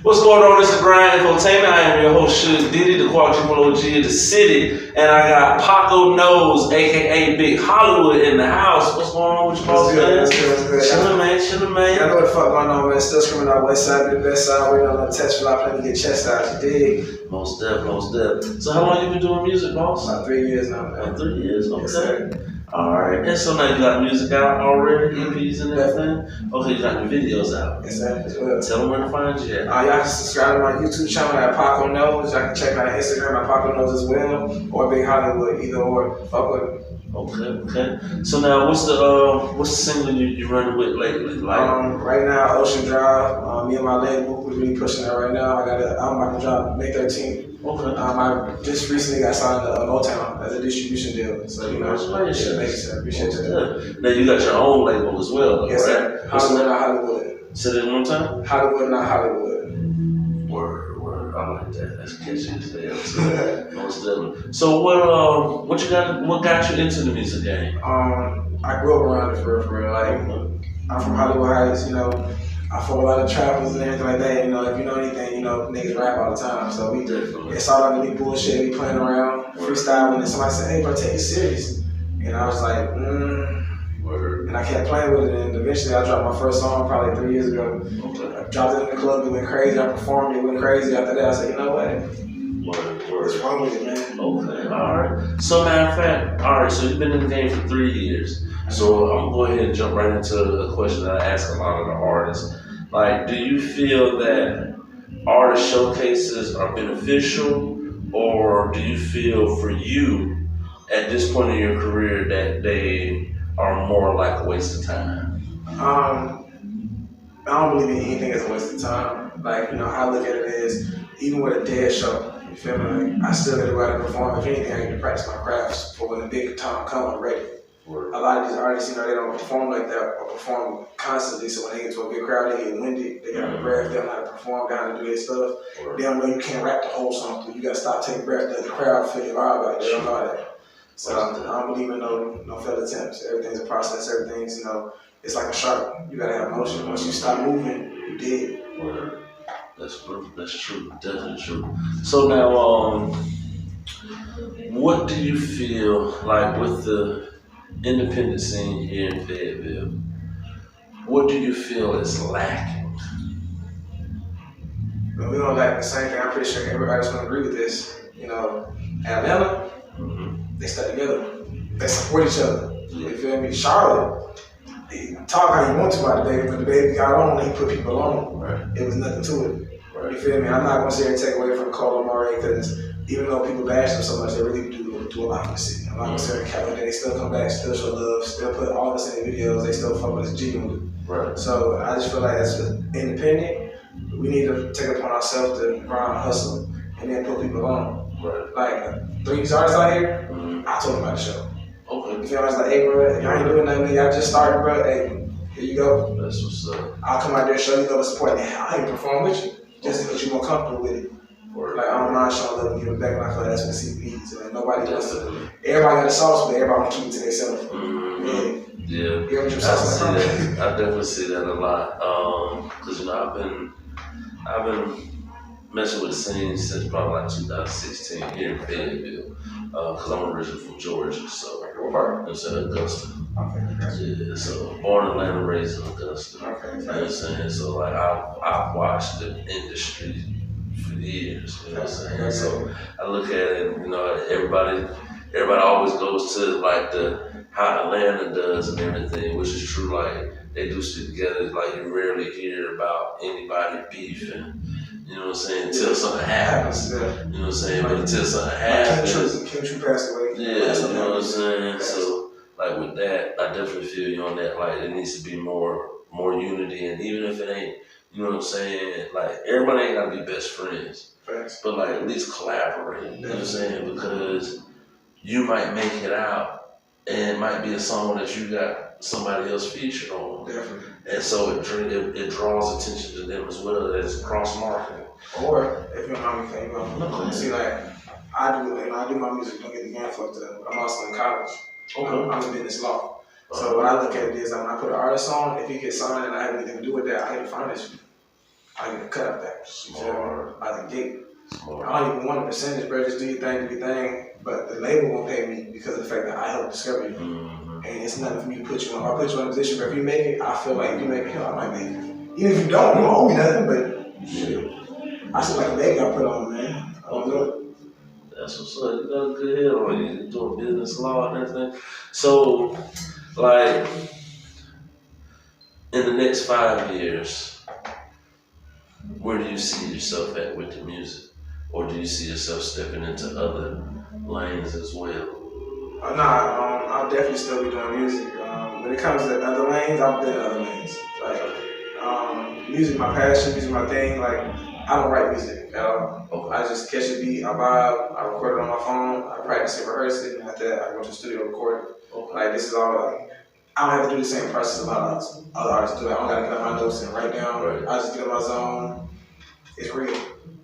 What's going on? This is Brian Infotainment. I am your host, Suge Diddy, the quadruple OG of the city. And I got Paco Knows, aka Big Hollywood, in the house. What's going on with you, boss, man? What's good? Chillin', man. I know what the fuck going on, man. Still screaming out west side to the best side. Waiting on the test for I plan to get chest out. You dig? Most definitely. So how long you been doing music, boss? About 3 years now, man. About 3 years? Okay. Yes, Alright. And so now you got music out already, EPs and everything? Okay, you got the videos out. Yes, sir. As well. Tell them where to find you at. Y'all can subscribe to my YouTube channel at Paco Knows. Y'all can check out Instagram at Paco Knows as well. Or Big Hollywood, either or. Fuck with it. Okay. So now, what's the single you running with lately? Like, right now, Ocean Drive. Me and my label, we're really pushing that right now. I got an album I can drop May 13th. Okay. I just recently got signed to Motown as a distribution deal. So you know, appreciate you. Now you got your own label as well, though, yes, right? Sir. Hollywood, not Hollywood. Say that one time. Hollywood, not Hollywood. Word. I like that. That's catchy as hell. Most definitely. So what you got? What got you into the music game? I grew up around it for real. Like I'm from Hollywood Heights. You know, I follow a lot of trappers and everything like that. You know, if you know anything, you know niggas rap all the time. So it's all like me bullshit, we playing around, freestyling, and somebody said, "Hey, bro, take it serious." And I was like, And I kept playing with it, and eventually I dropped my first song probably 3 years ago. Okay. I dropped it in the club, it went crazy. I performed, it went crazy. After that, I said, you know what? What's wrong with it, man? Okay, alright. So matter of fact, alright, so you've been in the game for 3 years. So I'm gonna go ahead and jump right into a question that I ask a lot of the artists. Like, do you feel that artist showcases are beneficial, or do you feel for you at this point in your career that they are more like a waste of time? I don't believe in anything as a waste of time. Like, you know, how I look at it is, even with a dead show, you feel me? Like, I still gotta go out and perform. If anything, I need to practice my crafts for when the big time comes, I'm ready. A lot of these artists, you know, they don't perform like that or perform constantly. So when they get to a big crowd, they get winded. They got a breath. They don't know how to perform. They don't know how to do their stuff. They don't know you can't rap the whole song through. You got to stop, take a breath, let the crowd feel your vibe. Like, they don't know that. So I don't believe in no failed attempts. Everything's a process. Everything's, you know, it's like a shark. You got to have motion. Once you stop moving, you dead. Word. That's true. Definitely true. So now, what do you feel like with the independent scene here in Fayetteville? What do you feel is lacking? But we don't lack the same thing. I'm pretty sure everybody's going to agree with this. You know, Atlanta, they stuck together. They support each other. You feel me? Charlotte, they talk how you want to about the baby, but the baby got on and he put people on. Right. It was nothing to it. Right. You feel me? I'm not going to sit here and take away from Cole and Murray because even though people bash them so much, they really do a lot for the city. I'm not going to sit here and count they still come back, still show love, still put all of us in the videos, they still fuck with us genuinely. Right. So I just feel like as independent, we need to take it upon ourselves to grind, hustle, and then put people on. Right. Like 3 artists out here, I told them about the show. Okay. You feel me? I was like, hey, bro, y'all ain't doing nothing, y'all just started, bro. Hey, here you go. That's what's up. I'll come out there and show you love and support. I ain't perform with you, just to get you more comfortable with it. Like, I don't mind showing love and giving back, and I feel like that's what the city needs. And nobody wants to. Everybody got a sauce, but everybody want to keep it to themselves. Yeah. I definitely see that a lot. Cause you know I've been messing with the scene since probably like 2016 here in Fayetteville. Cause I'm originally from Georgia, so it's in Augusta. Yeah, so born in Atlanta, raised in Augusta. You know what I'm saying? So like I've watched the industry for years, you know what I'm saying? So I look at it, you know, everybody always goes to like how Atlanta does and everything, which is true. Like they do stick together. Like you rarely hear about anybody beefing. You know what I'm saying? Until something happens. You know what I'm saying? But until something happens. Kim True passed away. Yeah, you know what I'm saying? So like with that, I definitely feel you on that. Like it needs to be more unity, and even if it ain't, you know what I'm saying? Like everybody ain't gotta be best friends. Facts. But like at least collaborate. You know what I'm saying? Because you might make it out and it might be a song that you got somebody else featured on. Definitely. And so it draws attention to them as well as cross marketing. Or if you don't mind me, you know, see like I do my music, don't get the game fucked up. I'm also in college. I'm in business law. So what I look at it is when I put an artist on, if he gets signed and I have anything to do with that, I can finance you. I get a cut out that. Smart. Out the gate. Smart. I don't even want a percentage, bro. Just do your thing. But the label won't pay me because of the fact that I helped discover you. Mm-hmm. And it's nothing for me to put you on. If I put you in a position where if you make it, I feel like if you make it, hell, I might make it. Even if you don't owe me nothing, but shit. I feel like a baby I put on, man. I don't know. That's what's up. You got a good head on you. You're doing business law and everything. So, like, in the next 5 years, where do you see yourself at with the music? Or do you see yourself stepping into other lanes as well? I'll definitely still be doing music. When it comes to other lanes, I've been in other lanes. Like, music my passion, music my thing. Like, I don't write music at all. Okay. I just catch a beat, I vibe, I record it on my phone, I practice it, rehearse it, and after that, I go to the studio and record it. Okay. Like, this is all, like, I don't have to do the same process a lot of other artists do. I don't gotta get on my notes and write down. Right. I just get in my zone. It's real.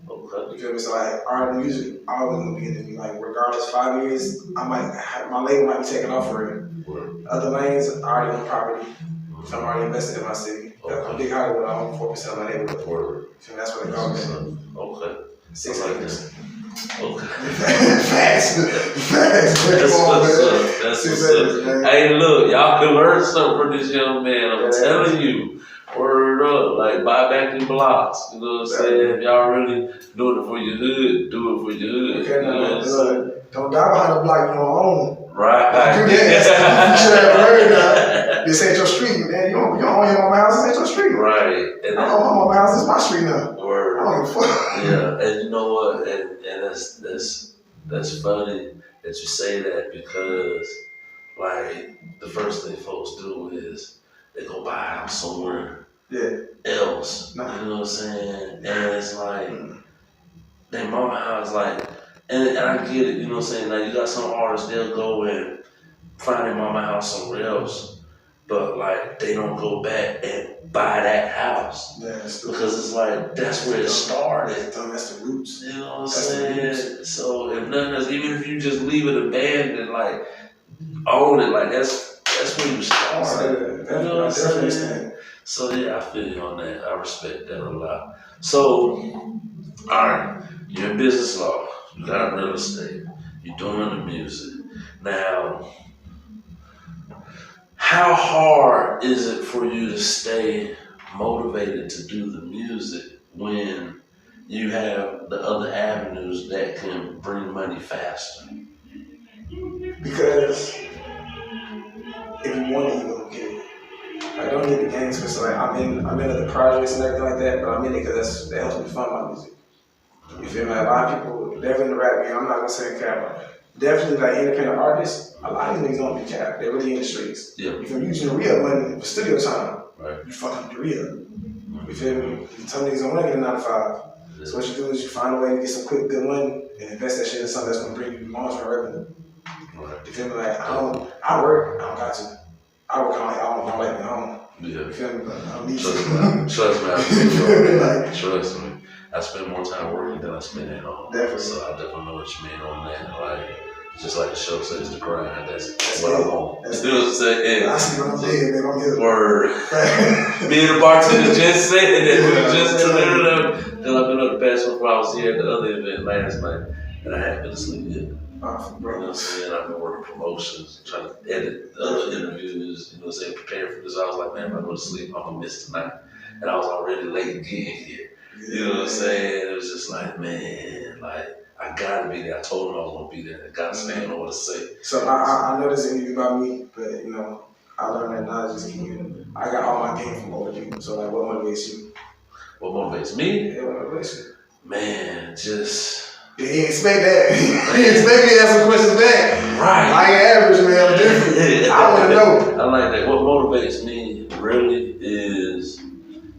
Okay. You feel me? So like art and music always gonna be in me. Like regardless, 5 years, my label might be taking off for it. Word. Other lanes, I already own property. So I'm already invested in my city. Okay. I'm big Hollywood, I own 4% of my neighborhood. Word. So that's what they call me. Okay. 6 I like acres. Okay. Facts. That's what's up. That's what's up. Hey, look, y'all can learn something from this young man. I'm telling you. Word up. Like, buy back your blocks. You know what I'm saying? If y'all really doing it for your hood, do it for your hood. Okay, you know what I'm saying? don't die behind the block you don't own. Right. Do that. You should have heard that. This ain't your street, man. You don't own your mama house. This ain't your street. Right. And I don't own my mama house. It's my street now. Word. I don't give a fuck. Yeah, and you know what? And that's funny that you say that because like the first thing folks do is they go buy a house somewhere else. Nah. You know what I'm saying? And it's like they mama house like and I get it, you know what I'm saying? Like you got some artists, they'll go and find their mama house somewhere else, but like they don't go back and buy that house. Because it's like that's where it started. That's the roots. You know what I'm saying? So if nothing else, even if you just leave it abandoned, like own it, like that's where you started. You know what I'm saying? So yeah, I feel you on that. I respect that a lot. So, alright, you're in business law, you got real estate, you're doing the music. Now, how hard is it for you to stay motivated to do the music when you have the other avenues that can bring money faster? Because if you want it, you're gonna get it. I don't get the games because like I'm in other projects and everything like that, but I'm in it because that helps me fund my music. You feel me? Like, a lot of people definitely in the rap game. I'm not gonna say cap. Definitely like independent artists. A lot of these niggas don't be cap. They're really in the streets. Yeah. You feel me? Using the real money for studio time. Right. You fuck up the real. You feel me? Some niggas don't want to get a 9 to 5. Yeah. So what you do is you find a way to get some quick, good money and invest that shit in something that's gonna bring you long-term revenue. Right. You feel me? Like I work. I don't got to. I work on. I don't like me home. Yeah. You feel me? But I don't need Trust you. me. Trust me. I feel you. Trust me. I spend more time working than I spend at home. Definitely. So I definitely know what you mean on that. Like, just like the show says, the grind. That's what I want. You know what I'm saying? I see what I'm saying, man. I'm here. Word. Me and the bartender just said that. We just cleared up. Then I've been up the past 4 hours here at the other event last night, and I haven't been asleep yet. You know what I'm saying? I've been working promotions, trying to edit the other interviews, you know what I'm saying, prepare for this. I was like, man, if I go to sleep, I'm going to miss tonight. And I was already late getting here. You know what I'm saying? It was just like, man, like, I got to be there. I told him I was going to be there. I got to say, I know what to say. So I know this interview about me, but, you know, I learned that knowledge is key. I got all my game from older people. So, like, what motivates you? What motivates me? Yeah, what motivates you? Man, just... You didn't expect that. You didn't expect me to ask some questions back. Right. I ain't average, man. I'm different. I want to know. I like that. What motivates me really is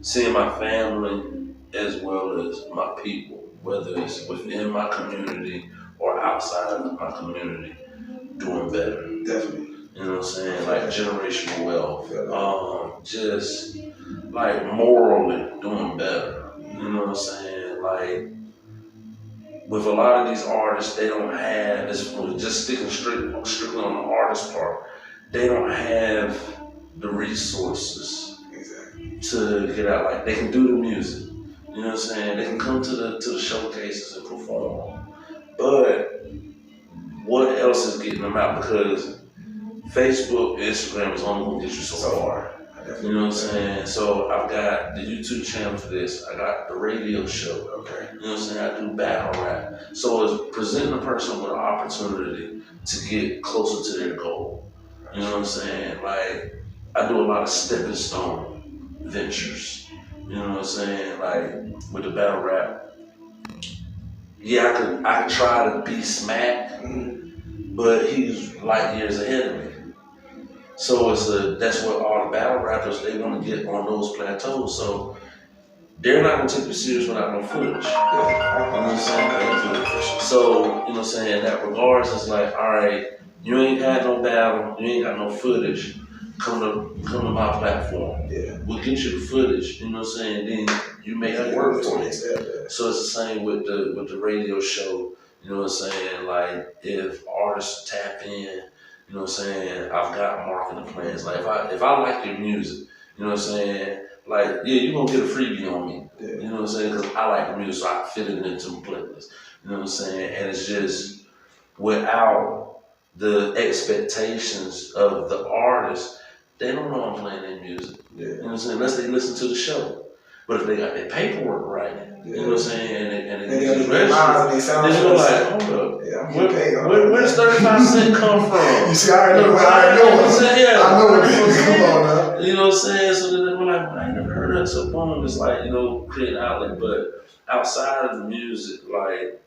seeing my family as well as my people, whether it's within my community or outside of my community, doing better. Definitely. You know what I'm saying? Like generational wealth. Just like morally doing better. You know what I'm saying? Like, with a lot of these artists, they don't have, just sticking strictly on the artist part, they don't have the resources to get out. Like, they can do the music, you You know what I'm saying? They can come to the showcases and perform. But what else is getting them out? Because Facebook, Instagram is only gonna get you so far. You know what I'm saying? So I've got the YouTube channel for this. I got the radio show. Okay. You know what I'm saying? I do battle rap. So it's presenting a person with an opportunity to get closer to their goal. You know what I'm saying? Like, I do a lot of stepping stone ventures. You know what I'm saying? Like, with the battle rap, yeah, I could try to be Smack, but he's light years ahead of me. So that's what all the battle rappers, they want to get on those plateaus. So they're not gonna take you serious without no footage. You know what I'm saying? So, you know what I'm saying, in that regards, it's like, all right, you ain't had no battle, you ain't got no footage. Come to my platform. Yeah. We'll get you the footage, you know what I'm saying? Then you make it work for you. So it's the same with the radio show, you know what I'm saying? Like, if artists tap in, you know what I'm saying, I've got marketing plans. Like, if I like your music, you know what I'm saying? Like, yeah, you're gonna get a freebie on me. Yeah. You know what I'm saying? Because I like the music, so I can fit it into my playlist. You know what I'm saying? And it's just without the expectations of the artist, they don't know I'm playing their music. Yeah. You know what I'm saying? Unless they listen to the show. But if they got their paperwork right, you know what I'm saying, and they just register, then you're like, hold up. Yeah, where does 35 cents come from? You see, I already know. I know what it is. Come on now. You know what I'm saying? So then we're like, I ain't never heard that. So boom, it's like, you know, create an outlet. But outside of the music, like,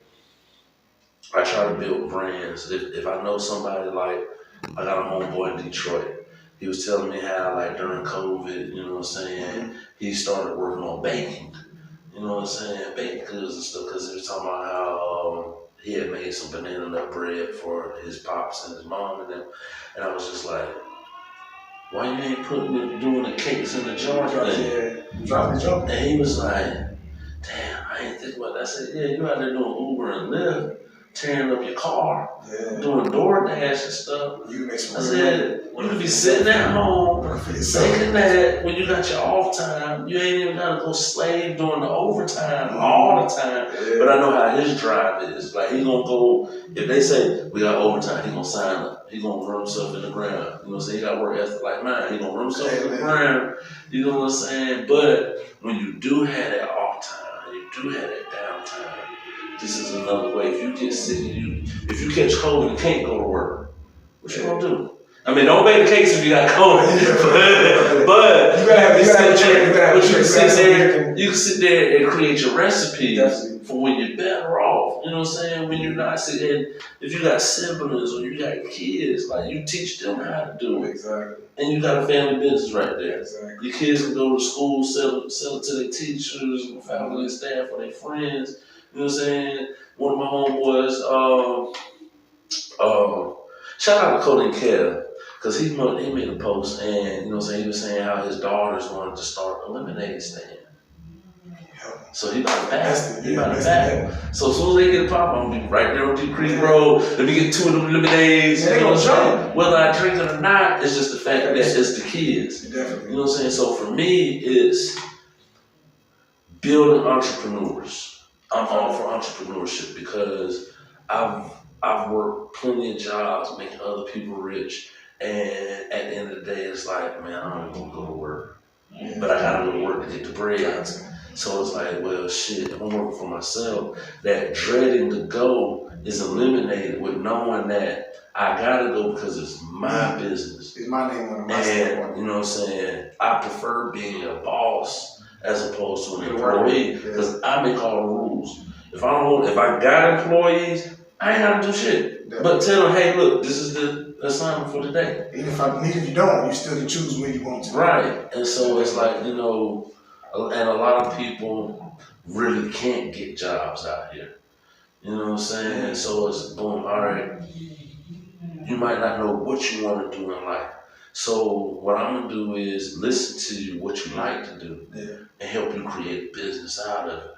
I try to build brands. If I know somebody, like, I got a homeboy in Detroit. He was telling me how, like, during COVID, you know what I'm saying, he started working on baking. You know what I'm saying? Baked goods and stuff. Because he was talking about how he had made some banana nut bread for his pops and his mom and them. And I was just like, why you ain't doing the cakes in the jar thing? Yeah. And he was like, damn, I ain't think about that. I said, yeah, you out there doing Uber and Lyft, tearing up your car, doing DoorDash and stuff. I said, you could be sitting at home, thinking that when you got your off time, you ain't even gotta go slave during the overtime all the time. Yeah. But I know how his drive is. Like, he gonna go, if they say we got overtime, he gonna sign up. He gonna run himself in the ground. You know what I'm saying? He got work ethic like mine. He gonna run himself in the ground. You know what I'm saying? But when you do have that off time, you do have that downtime, this is another way. If you get sick, if you catch cold and you can't go to work, what you gonna do? I mean, don't make the case if you got COVID, but you can sit there and create your recipes for when you're better off. You know what I'm saying? When you're not sitting, if you got siblings or you got kids, like, you teach them how to do it. Exactly. And you got a family business right there. Exactly. Your kids can go to school, sell it to their teachers, family and staff, or their friends. You know what I'm saying? One of my homeboys, shout out to Cody Kev. Because he made a post, and, you know what I'm saying, he was saying how his daughters wanted to start a lemonade stand. So he about to battle. So as soon as they get a pop, I'm going to be right there on Deep Creek Road. Let me get 2 of them lemonades. You know what I'm saying? Whether I drink it or not, it's just the fact that it's the kids. You know what I'm saying? So for me, it's building entrepreneurs. I'm all for entrepreneurship because I've worked plenty of jobs making other people rich. And at the end of the day, it's like, man, I don't even go to work. But I gotta go to work to get the bread. So it's like, well, shit, if I'm working for myself, that dreading to go is eliminated with knowing that I gotta go because it's my business. It's my name on my And, you know what I'm saying? I prefer being a boss as opposed to an employee because I make all the rules. If I got employees, I ain't gotta do shit. But tell them, hey, look, this is the assignment for the day. Even if you don't, you still can choose when you want to. Right. And so it's like, you know, and a lot of people really can't get jobs out here. You know what I'm saying? So it's boom, all right. You might not know what you want to do in life. So what I'm gonna do is listen to what you like to do and help you create business out of it.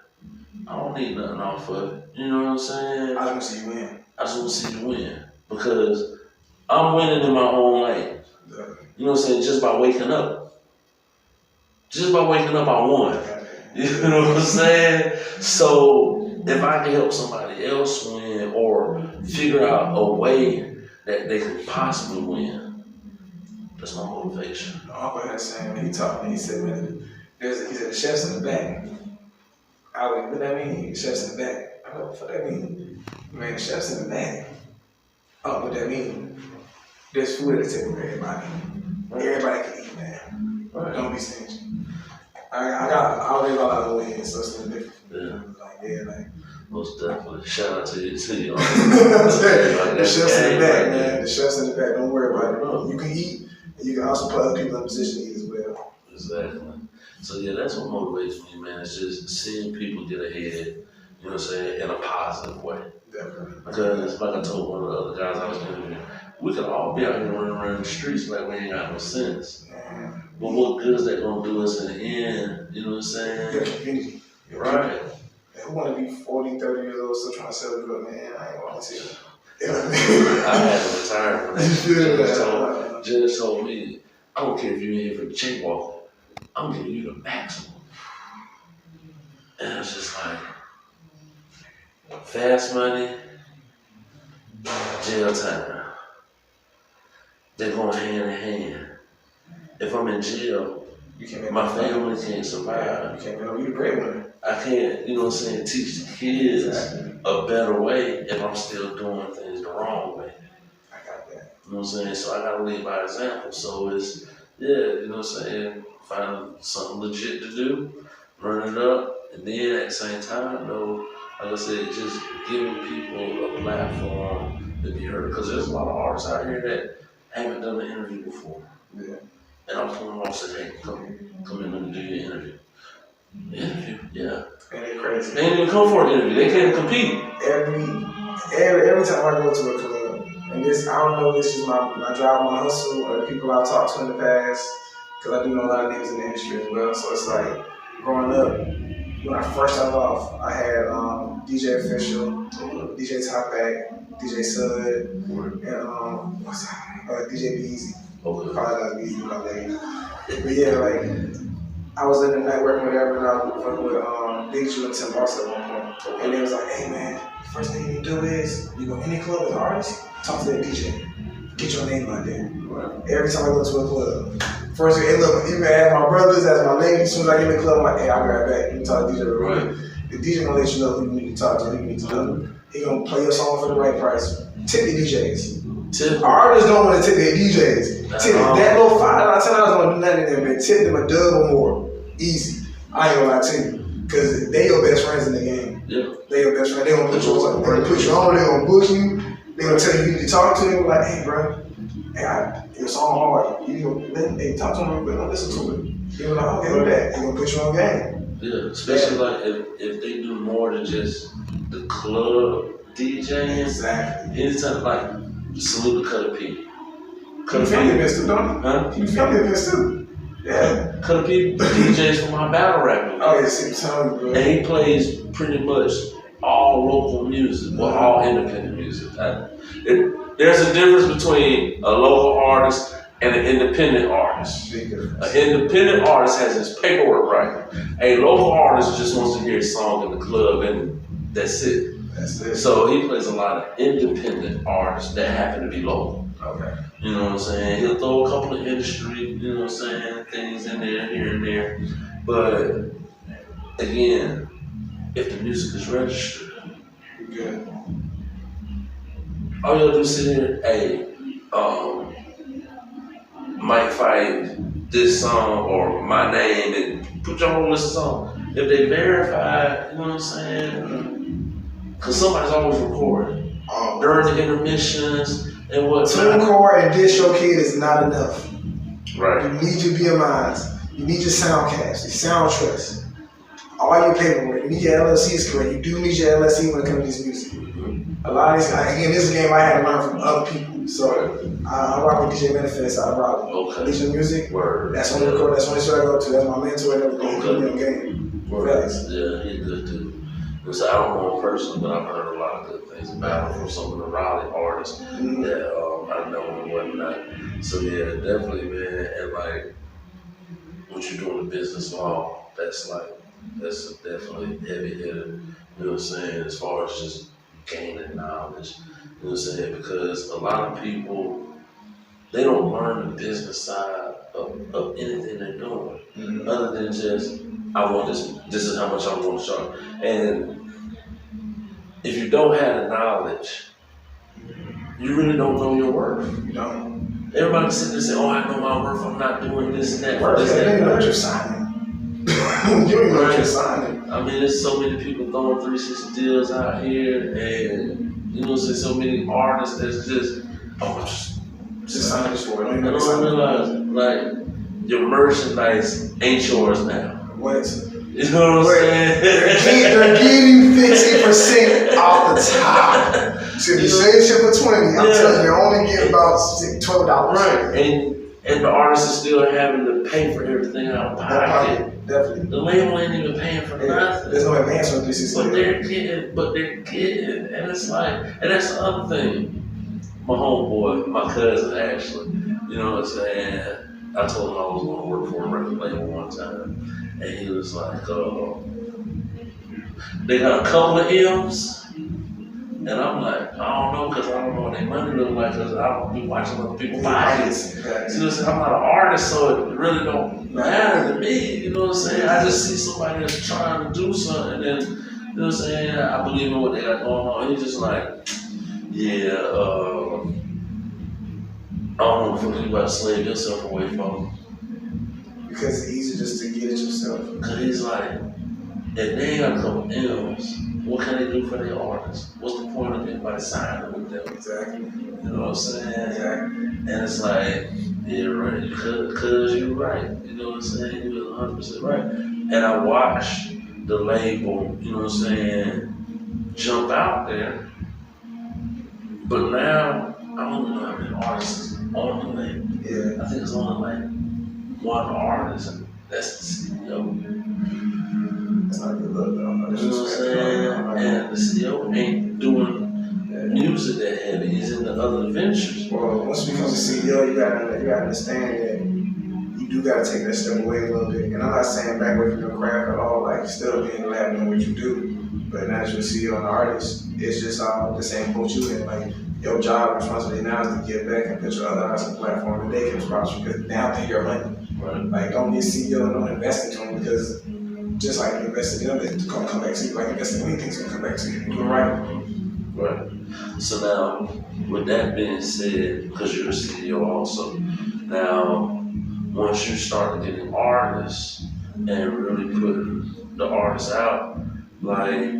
I don't need nothing off of it. You know what I'm saying? I just want to see you win. I just want to see you win because I'm winning in my own lane. You know what I'm saying? Just by waking up. Just by waking up, I won. You know what I'm saying? So if I can help somebody else win or figure out a way that they can possibly win, that's my motivation. My uncle had the same, he taught me, he said, man, he said, the chef's in the back. I was like, what that mean? The chef's in the back. I go, what that mean? Man, the chef's in the back. Oh, what that mean? There's food at the table for everybody. Everybody can eat, man. Right. Don't be stingy. I already got a lot of wins, so it's a little different. Yeah. Like, yeah, like. Most definitely. Shout out to you too. The chef's in the back, man. The chef's in the back. Don't worry about it. You can eat, and you can also put other people in a position to eat as well. Exactly. So yeah, that's what motivates me, man. It's just seeing people get ahead, you know what I'm saying, in a positive way. Definitely. Because like I told one of the other guys I was interviewing, we could all be out here running around the streets like we ain't got no sense. Man. But what good is that gonna do us in the end? You know what I'm saying? Your community. Right. Who want to be 40, 30 years old still trying to sell good, man? I ain't want to see it. I had to retire from that. Yeah. Judge told me, I don't care if you're in here for the check walk, I'm giving you the maximum. And it's just like, fast money, jail time. They're going hand in hand. If I'm in jail, my family can't survive. You can't be the breadwinner. I can't, you know what I'm saying, teach the kids a better way if I'm still doing things the wrong way. I got that. You know what I'm saying? So I gotta lead by example. So it's, yeah, you know what I'm saying, find something legit to do, run it up, and then at the same time, though, like I said, just giving people a platform to be heard. Because there's a lot of artists out here that haven't done an interview before. Yeah. And I'm pulling them off and say, hey, come in and do your interview. Interview, yeah. And they're crazy. They ain't even come for an interview. They can't compete. Every time I go to a club, and this, I don't know if this is my drive, my hustle, or the people I've talked to in the past, because I do know a lot of names in the industry as well. So it's like, growing up, when I first started off, I had DJ Official, DJ Topback, DJ Sud, and DJ Beezy. Apologize, Beezy, my name. But yeah, like, I was in the night working with whatever, and I was working with Big Ju and Tim Boss at one point. And they was like, hey man, first thing you do is, you go to any club as an artist, talk to that DJ. Get your name out there. Right. Every time I go to a club. First thing, hey look, you can ask my brothers, ask my lady, as soon as I get in the club, I'm like, hey, I'll be right back. You can talk to DJ real quick. The DJ gonna let you know who you need to talk to, who you need to do. He gonna play your song for the right price. Tip the DJs. Artists don't want to tip their DJs. Tip that little $5, $10 don't do nothing to them, man. Tip them a dub or more. Easy. I ain't gonna lie to you. Because they your best friends in the game. Yeah. They your best friend. They gonna put you on. They gonna put you on. They gonna book you. They gonna tell you who you need to talk to. They gonna be like, hey, bro. Hey, your song hard. You gonna talk to them, but don't listen to it. You gonna be like, okay, with that. They gonna put you on game. Yeah, especially like if they do more than just the club DJing. Exactly. Anytime, like, salute to Cutter P. Cutter P events too, don't you? Huh? You film events too. Yeah. Cutter P DJs for my battle rap. Oh yeah, see, tell me, bro. And he plays pretty much all local music, well, all independent music. There's a difference between a local artist and an independent artist. An independent artist has his paperwork right. A local artist just wants to hear his song in the club and that's it. That's it. So he plays a lot of independent artists that happen to be local. Okay. You know what I'm saying? He'll throw a couple of industry, you know what I'm saying, things in there, here and there. But again, if the music is registered, good. all you gotta do is sit here, hey, might fight this song or my name and put your whole list of songs. If they verify, you know what I'm saying? Because somebody's always recording during the intermissions and what. To record and dish your kid is not enough. Right. You need your BMIs. You need your soundcast, your sound trust, all your paperwork. You need your LLC is correct. You do need your LLC when it comes to this music. A lot of these, again, this is a game I had to learn from other people. So I rock with DJ Manifest out of Raleigh. Okay. DJ Music. Word. That's when record. That's when I go to. That's my mentor and everything. He's on game. Yeah, he's good too. So I don't know him personally, but I've heard a lot of good things about him from some of the Raleigh artists that I know and whatnot. So yeah, definitely, man. And like what you do in the business law, that's like That's definitely heavy hitter. You know what I'm saying? As far as just gaining knowledge. You know what I'm saying? Because a lot of people they don't learn the business side of anything they're doing. Other than just I want this is how much I want to charge. And if you don't have the knowledge, you really don't know your worth. You don't. Everybody sitting there saying, oh, I know my worth, I'm not doing this and that. Worth, you don't know what you're signing. You don't even know what you're signing. I mean, there's so many people throwing 360 deals out here, and you know, so many artists that's just, oh, just sign this for it. I don't realize, like, your merchandise ain't yours now. What? You know what I'm saying? They're giving you 50% off the top. So if you say shit for 20, I'm telling you, you're only getting about $12. Right. And the artist is still having to pay for everything out of pocket. Definitely. The label ain't even paying for nothing. There's no advance on this. But they're getting. And it's like, and that's the other thing. My homeboy, my cousin actually, you know what I'm saying? I told him I was going to work for a record label one time. And he was like, they got a couple of M's. And I'm like, I don't know, because I don't know what their money look like, because I don't be watching other people buy it. See, listen, I'm not an artist, so it really don't matter to me. You know what I'm saying? I just see somebody that's trying to do something, and you know what I'm saying? I believe in what they got going on. He's just like, yeah, I don't know if you about to slave yourself away from. Because it's easy just to get it yourself. Because he's like, if they ain't got a couple M's, what can they do for their artists? What's the point of anybody signing with them? Exactly. You know what I'm saying? Exactly. And it's like, yeah, right, because you're right. You know what I'm saying? You're 100% right. And I watched the label, you know what I'm saying, jump out there. But now, I don't know how many artists on the label. Yeah. I think it's only like one artist, and that's the CEO. That's not good look, though. You know what I'm saying? And the CEO ain't doing music that heavy. He's in the other ventures. Well, once you become a CEO, you gotta understand that you do gotta take that step away a little bit. And I'm not saying back away from your craft at all. Like, still being in the lab doing what you do. But as you're a CEO and an artist, it's just the same boat you in. Like, your job and responsibility now is to get back and put your other artists on the platform and they can sponsor because now they're your money. Right. Like, don't be a CEO and don't invest into them because just like you invest in them, it's gonna come back to you. Like investing in anything, it's gonna come back to you. You're right. Right. So now, with that being said, because you're a CEO also, now once you start getting artists and really putting the artists out, like,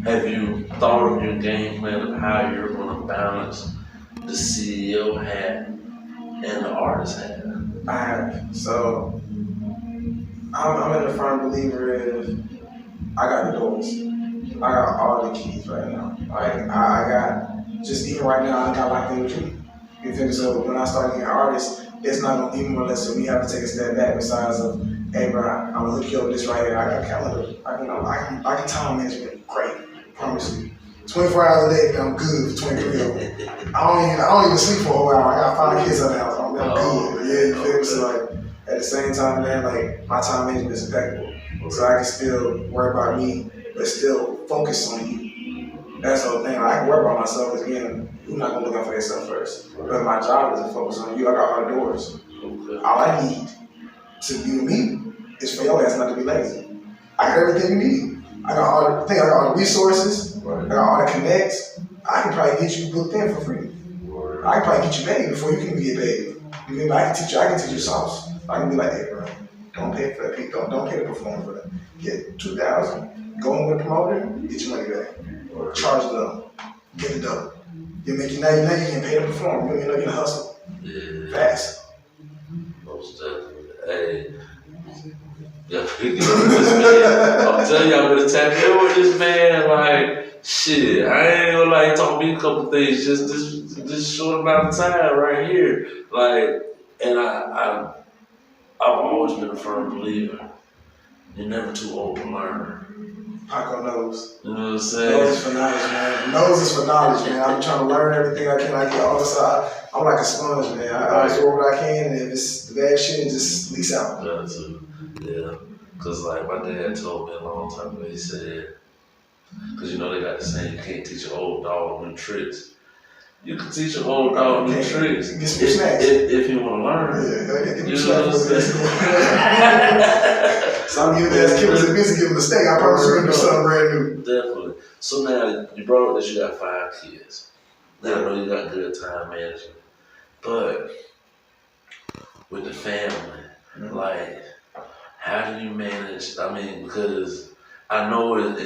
have you thought of your game plan of how you're going to balance the CEO hat and the artist hat? I have. So I'm a firm believer in I got the doors. I got all the keys right now. Like I got just even right now I got locked in with you. You feel me? So when I start getting artists, it's not gonna even more or less so we have to take a step back besides of, hey bro, I'm gonna hook you up with this right here. I got a calendar. I can time management great. Promise you. 24 hours a day, I'm good for 23 of them. I don't even sleep for a whole hour. I got 5 kids in the house. I'm good. Yeah, you feel me? So like at the same time, man, like my time management is impeccable. So I can still worry about me, but still focus on you. That's the whole thing. I can worry about myself because again, you're not gonna look out for yourself first. But my job is to focus on you. I got all the doors. All I need to be with me is for your ass not to be lazy. I got everything you need. I got all the resources. I got all the connects. I can probably get you booked in for free. I can probably get you paid before you can get paid. I can teach you sauce. I can be like, hey bro, don't pay for that. Don't pay the performer for that. Get $2,000. Go in with a promoter, get your money back. Charge it up. Get it done. You now you can pay the performer. You know you can hustle. Yeah. Fast. Most definitely. Hey. Yeah, this man, I'm telling you, I'm gonna tap in with this man. Like, shit, I ain't gonna like talk to me a couple things. Just this short amount of time right here. Like, and I've always been a firm believer. You're never too old to learn. Paco knows. You know what I'm saying? Knows is for knowledge, man. Knows is for knowledge, man. I'm trying to learn everything I can. I get all this. I'm like a sponge, man. I absorb what I can, and if it's the bad shit, just leaks out. Yeah. Cause like my dad told me a long time ago, he said, cause you know they got the saying, you can't teach an old dog new tricks. You can teach an old dog new tricks if you want to learn. Yeah, you know what I'm saying? Some of you guys give us a busy, give a mistake. I promise we're gonna do something brand new. Definitely. So now you brought up that you got 5 kids. Now I know you got good time management, but with the family, like, how do you manage? I mean, because I know it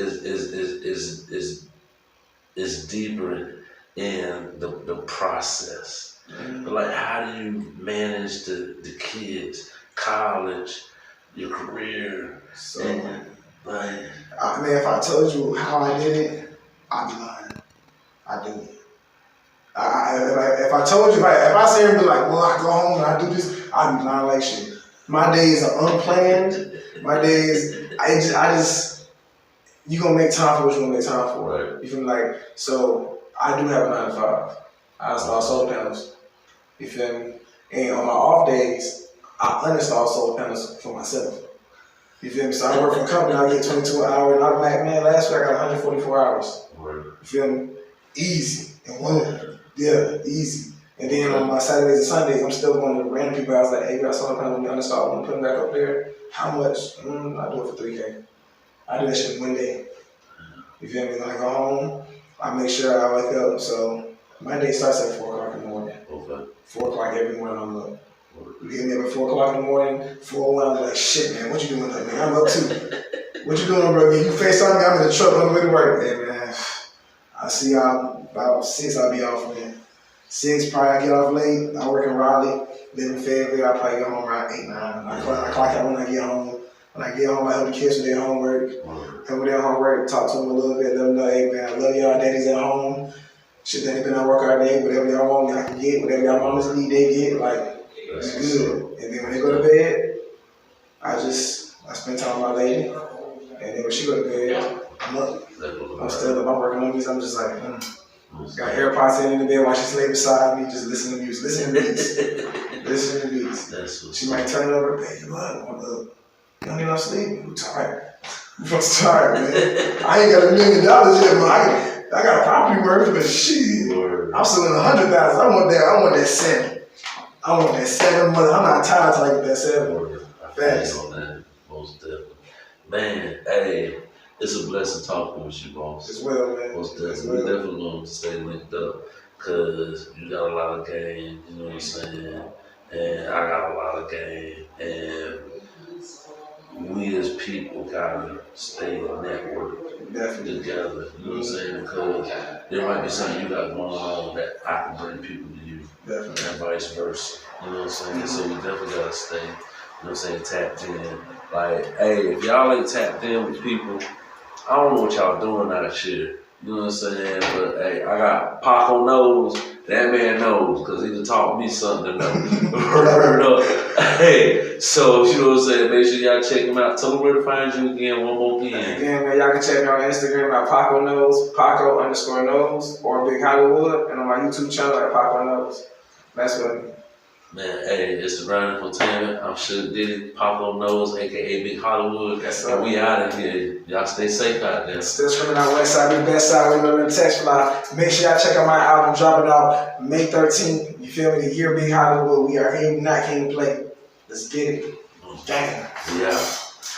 is deeper in the process. But like, how do you manage the kids, college, your career? So, like, I mean, if I told you how I did it, I'd be lying. I do it. If I told you, if I say and be like, well, I go home and I do this, I'd be lying like shit. My days are unplanned. My days, I just, you gonna make time for what you gonna make time for. Right. You feel me? Like, so I do have a 9 to 5. I install solar panels. You feel me? And on my off days, I uninstall solar panels for myself. You feel me? So I work for a company, I get 22 hours, and I'm like, man, last week I got 144 hours. Right. You feel me? Easy. And one, yeah, easy. And then on my Saturdays and Sundays, I'm still going to random people. I was like, hey, we got solar panels, we uninstall, I'm gonna put them back up there. How much? I do it for $3K. I do that shit in one day. You feel me? When I go home, I make sure I wake up. So my day starts at 4 o'clock in the morning. Okay. 4 o'clock every morning I'm up. We get me up at 4 o'clock in the morning, 4:01, I'm like, shit, man, what you doing up, man? I'm up too. What you doing, bro? You FaceTime me, I'm in the truck on the way to work. Hey, man, I see y'all about 6, I'll be off, man. 6, probably I get off late. I work in Raleigh, live in Fayetteville, I probably get home around 8, 9. I clock out when I get home. When I get home, I help the kids with their homework. Help with their homework, talk to them a little bit, let them know, hey, man, I love y'all, daddy's at home. Shit, daddy been at work all day, whatever y'all want, y'all can get, whatever y'all mamas need, they get, like, it's good. And then when they go to bed, I spend time with my lady. And then when she go to bed, I'm up. I'm still up. I'm working on these. I'm just like, got AirPods in the bed while she's laying beside me, just listening to music. Listen to beats. Listen to beats. She might turn over, baby, look, you don't need no sleep. I'm tired. I'm tired, man. I ain't got $1 million yet, man. I got a property worth, but shit. I'm still in 100,000. I want that 7. I want that 7 months. I'm not tired till I get that 7. Facts. On that, most definitely. Man, hey, it's a blessing talking with you, boss. As well, man. Most definitely. We definitely going to stay linked up because you got a lot of game, you know what I'm saying? And I got a lot of game. And we as people gotta stay networked together, you know what I'm saying? Because there might be something you got going on that I can bring people to you, and vice versa, you know what I'm saying? So we definitely gotta stay, you know what I'm saying, tapped in. Like, hey, if y'all ain't tapped in with people, I don't know what y'all doing out here, you know what I'm saying? But hey, I got Paco knows. That man knows, because he done taught me something to know. Hey, so, you know what I'm saying? Make sure y'all check him out. Tell him where to find you again, one more again. Again, man, y'all can check me on Instagram at Paco Knows, Paco_Knows, or Big Hollywood, and on my YouTube channel at Paco Knows. That's what. Man, hey, it's the Grind Infotainment. I'm Suge Diddy, Paco Knows, aka Big Hollywood. Yes, and we out of here. Y'all stay safe out there. Still screaming out West Side, the best side, we live in text fly. Make sure y'all check out my album, drop it out May 13th. You feel me? The year Big Hollywood. We are here, we not came to play. Let's get it. Gang. Yeah.